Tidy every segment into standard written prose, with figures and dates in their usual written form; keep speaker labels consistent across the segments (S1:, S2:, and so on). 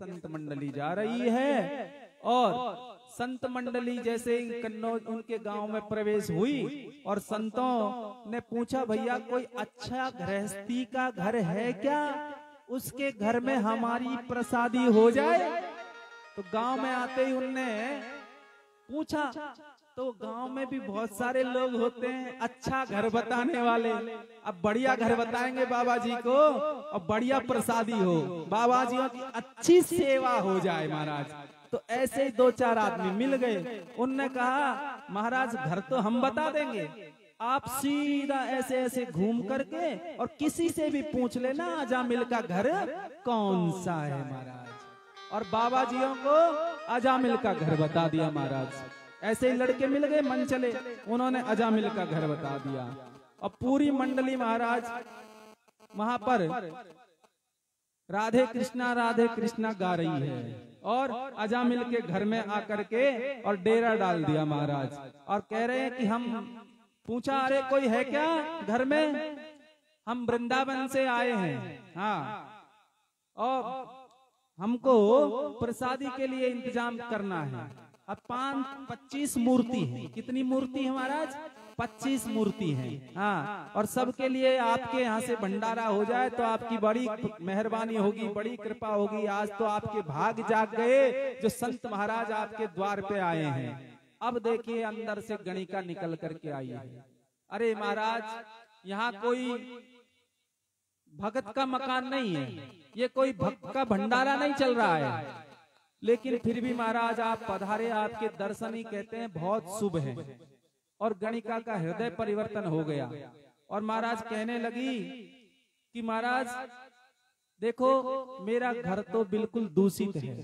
S1: संत मंडली जा रही है। और संत मंडली जैसे ही कन्नौज उनके गांव में प्रवेश हुई और संतों ने पूछा, भैया कोई अच्छा गृहस्थी का घर है क्या, उसके घर में हमारी प्रसादी हो जाए। तो गांव में आते ही उनने पूछा, तो गांव में भी बहुत सारे लोग होते हैं अच्छा घर बताने वाले। अब बढ़िया घर बताएंगे बाबा जी को और बढ़िया प्रसादी हो, बाबा जी की अच्छी सेवा हो जाए महाराज। तो ऐसे ही 2-4 आदमी मिल गए। उनने कहा, महाराज घर तो हम बता देंगे, आप सीधा ऐसे ऐसे घूम करके और किसी से भी पूछ लेना अजामिल का घर कौन सा है महाराज। और बाबा जियों को अजामिल का घर बता दिया महाराज। ऐसे ही लड़के मिल गए, मन चले, उन्होंने अजामिल का घर बता दिया। और पूरी मंडली महाराज वहां पर राधे कृष्णा गा रही है और अजामिल के घर में आकर के और डेरा डाल दिया महाराज। और कह रहे हैं कि हम पूछा, अरे कोई है क्या घर में, हम वृंदावन से आए हैं, हाँ, और हमको प्रसादी के लिए इंतजाम करना है। अब 25 मूर्ति है। कितनी मूर्ति है महाराज? 25 मूर्ति है, हाँ। और सबके लिए आपके यहाँ से भंडारा हो जाए तो आपकी बड़ी मेहरबानी होगी, बड़ी कृपा होगी। आज तो आपके भाग जाग गए जो संत महाराज आपके द्वार पे आए हैं। अब देखिए अंदर से गणिका निकल करके आई है। अरे महाराज, यहाँ कोई भगत का मकान नहीं है, ये कोई भक्त का भंडारा नहीं चल रहा है, लेकिन फिर भी महाराज आप पधारे, आपके दर्शन ही कहते हैं बहुत शुभ है। और गणिका का हृदय परिवर्तन हो गया और महाराज कहने लगी कि महाराज देखो, मेरा घर तो बिल्कुल दूषित है,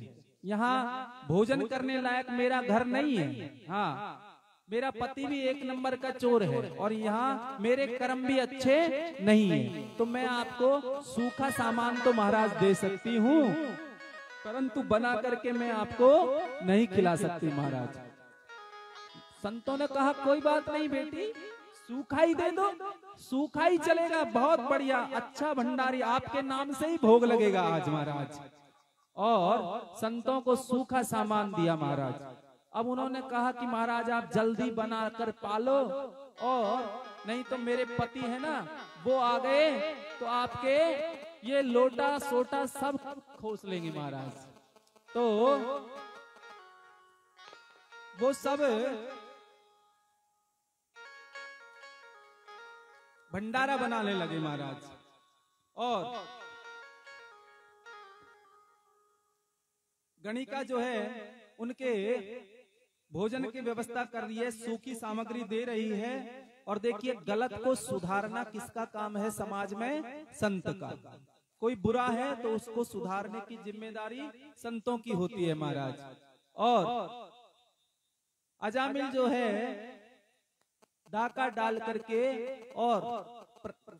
S1: यहाँ भोजन करने लायक मेरा घर नहीं है, हाँ, मेरा पति भी 1 नंबर का चोर है और यहाँ मेरे कर्म भी अच्छे नहीं है। तो मैं आपको सूखा सामान तो महाराज दे सकती हूँ, परंतु बना करके मैं आपको नहीं खिला सकती महाराज। संतों ने कहा, कोई बात नहीं बेटी, सूखा ही दे दो, सूखा ही चलेगा, बहुत बढ़िया, अच्छा भंडारी, आपके नाम से ही भोग लगेगा आज महाराज। और संतों को सूखा सामान दिया महाराज। अब उन्होंने कहा कि महाराज आप जल्दी बनाकर पालो, और नहीं तो मेरे पति है ना, वो आ गए तो आपके ये लोटा सोटा सब खोस लेंगे महाराज। तो वो सब भंडारा बनाने लगे महाराज। और गणिका जो है उनके भोजन की व्यवस्था कर रही है, सूखी सामग्री दे रही है। और देखिए, गलत को सुधारना किसका काम है समाज में? संत का। कोई बुरा है तो उसको सुधारने की जिम्मेदारी संतों की होती है महाराज। और अजामिल जो है डाका डाल करके और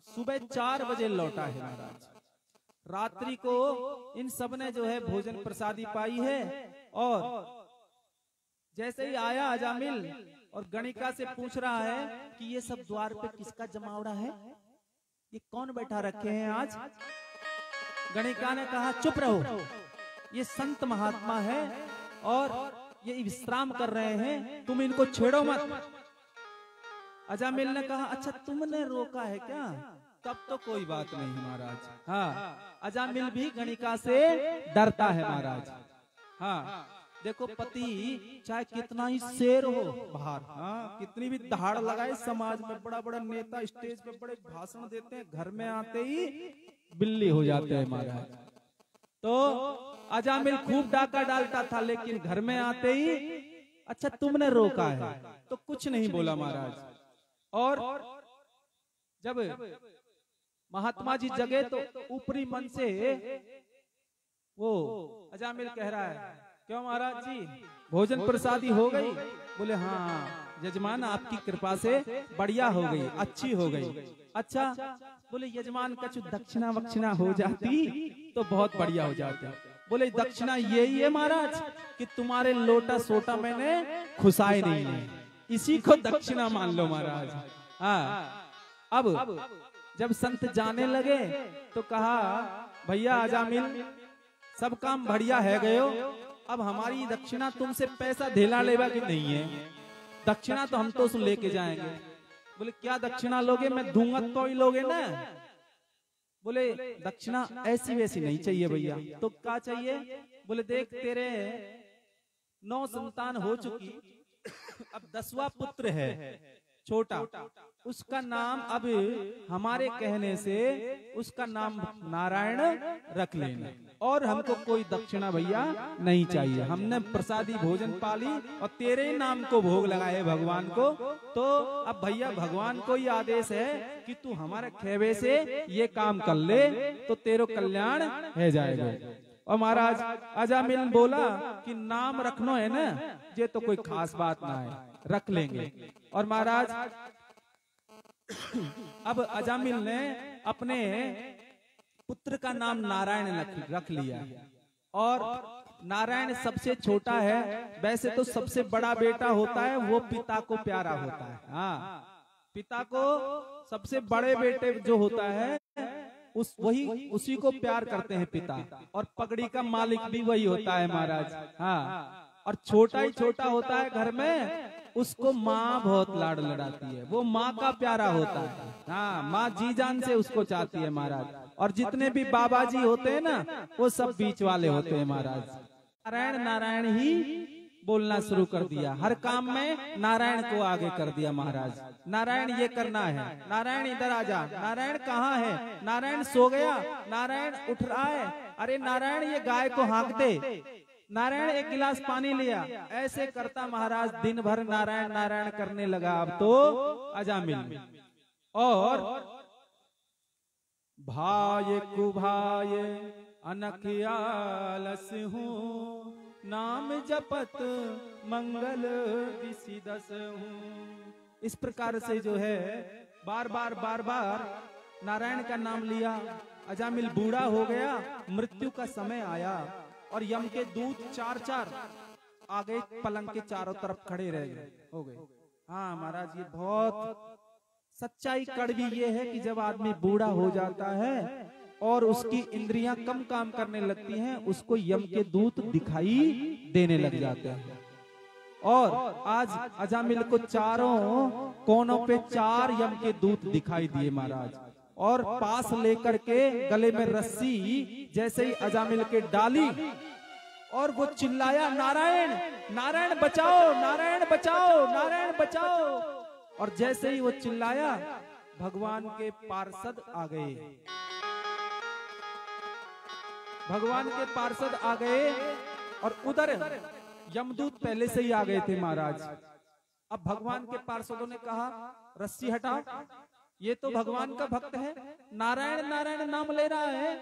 S1: सुबह 4 बजे लौटा है महाराज। रात्रि को इन सब ने जो है भोजन प्रसादी पाई है। और जैसे ही आया अजामिल और गणिका से पूछ रहा है कि ये सब द्वार पे किसका जमावड़ा है, ये कौन बैठा रखे हैं आज? गणिका ने कहा, चुप रहो, ये संत महात्मा है और ये विश्राम कर रहे हैं, तुम इनको छेड़ो मत। अजामिल ने कहा, अच्छा तुमने रोका है क्या? तब तो कोई बात नहीं महाराज। हाँ, अजामिल भी गणिका से डरता है महाराज। हाँ, देखो पति चाहे कितना ही शेर हो बाहर, हाँ, कितनी भी दहाड़ लगाए, समाज में बड़ा बड़ा नेता स्टेज पे बड़े भाषण देते हैं, घर में आते ही बिल्ली हो जाते हैं महाराज। तो अजामिल खूब डाका डालता था, लेकिन घर में आते ही अच्छा तुमने रोका है तो कुछ नहीं बोला महाराज। और जब महात्मा जी जगे तो ऊपरी मन से वो अजामिल कह रहा है, क्यों महाराज जी भोजन प्रसादी हो गई? बोले हाँ यजमान, आपकी कृपा से बढ़िया हो गई, अच्छी हो गई। अच्छा, बोले यजमान कछु दक्षिणा वक्षिणा हो जाती तो बहुत बढ़िया हो जाता। बोले दक्षिणा यही है महाराज कि तुम्हारे लोटा सोटा मैंने खुशाए नहीं है, इसी को दक्षिणा मान लो महाराज। हाँ, अब जब संत जाने लगे तो कहा, भैया अजामिल सब काम बढ़िया है गयो, अब हमारी दक्षिणा तुमसे पैसा धेला लेवा की नहीं है, दक्षिणा तो हम तो लेके जाएंगे। बोले क्या दक्षिणा लोगे, मैं दूंगा तो ही लोगे ना। बोले दक्षिणा ऐसी वैसी नहीं चाहिए भैया, तो क्या चाहिए। बोले देख तेरे 9 संतान हो चुकी, अब 10वां पुत्र है छोटा, उसका नाम अब हमारे कहने से उसका नाम नारायण रख लेना, और हमको कोई दक्षिणा भैया नहीं चाहिए। हमने प्रसादी भोजन पाली और तेरे ही नाम को भोग लगाए भगवान को, तो अब भैया भगवान को ही आदेश है कि तू हमारे खेवे से ये काम कर ले तो तेरो कल्याण है जाएगा। और महाराज अजामिल बोला कि नाम रखनो है ना, ये तो कोई खास बात ना है, रख लेंगे। और महाराज अब अजामिल ने अपने पुत्र का नाम नारायण रख लिया, और नारायण सबसे छोटा है। वैसे तो सबसे बड़ा बेटा होता है वो पिता को प्यारा होता है, हाँ पिता को सबसे बड़े बेटे जो होता है उसी को प्यार करते हैं पिता, और पगड़ी का मालिक भी वही होता है महाराज। हाँ, और छोटा ही छोटा होता है घर में, उसको माँ बहुत लाड लड़ाती है, वो माँ का प्यारा होता है। हाँ, माँ जी जान से उसको चाहती है महाराज। और जितने भी बाबा जी होते हैं ना, वो सब बीच वाले होते हैं महाराज। नारायण नारायण ही बोलना शुरू कर दिया, हर काम में नारायण को आगे कर दिया महाराज। नारायण ये करना है, नारायण इधर आ जा, नारायण कहाँ है, नारायण सो गया, नारायण उठ रहा है, अरे नारायण ये गाय को हाँक दे, नारायण एक गिलास पानी लिया। ऐसे करता महाराज दिन भर नारायण नारायण करने लगा अब तो अजामिल। और भाय कुभाय अनख आलस हूँ, नाम जपत मंगल विसिदस हूँ। इस प्रकार से जो है बार बार नारायण का नाम लिया। अजामिल बूढ़ा हो गया, मृत्यु का समय आया, और यम के दूत 4 आगे पलंग के चारों तरफ खड़े हो गए। हाँ महाराज, ये बहुत सच्चाई कड़वी ये है कि जब आदमी बूढ़ा हो जाता है और उसकी इंद्रियां कम काम करने लगती हैं, उसको यम के दूत दिखाई देने लग जाते हैं। और आज अजामिल को चारों कोनों पे 4 यम के दूत दिखाई दिए महाराज, और पास लेकर के गले में रस्सी जैसे ही अजामिल के डाली, और वो चिल्लाया नारायण नारायण बचाओ, नारायण बचाओ, नारायण बचाओ। और जैसे ही वो चिल्लाया, भगवान के पार्षद आ गए, भगवान के पार्षद आ गए, और उधर यमदूत पहले से ही आ गए थे महाराज। अब भगवान के पार्षदों ने कहा रस्सी हटाओ, ये तो भगवान का भक्त है, नारायण नारायण नाम ले रहा है,